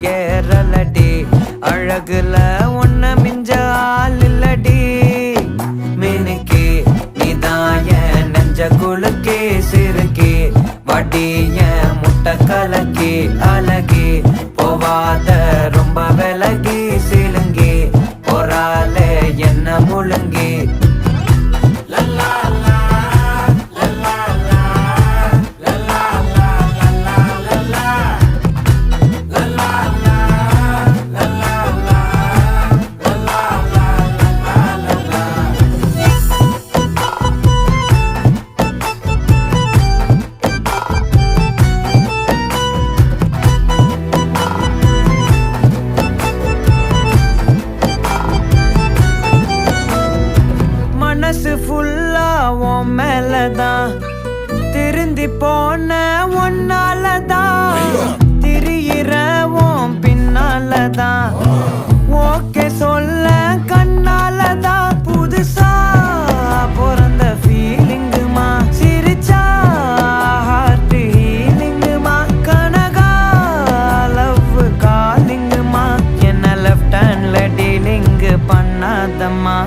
ஏறலடி அழகுல ஒன்ன மிஞ்ச ஆள் இல்லடி மினுக்கி நீதான் என் நெஞ்ச குலுக்கி சிறுக்கி வடிய முட்டை கலக்கி அழகி போவாத ரொம்ப விலகி சிலுங்கி போறாலே என்ன முழுங்கி மனசு ஃபுல்லா உன் மேலதான் திருந்தி போன ஒன்னாலதான் திரியிற உன் பின்னாலதான் ஓகே சொல்ல கண்ணாலதான் புதுசா பிறந்த ஃபீலிங்குமா சிரிச்சா ஹார்ட் ஹீலிங்குமா கனகா லவ் காலிங்குமா என்ன லெஃப்ட் ஹேண்ட்ல டீலிங்கு பண்ணாதம்மா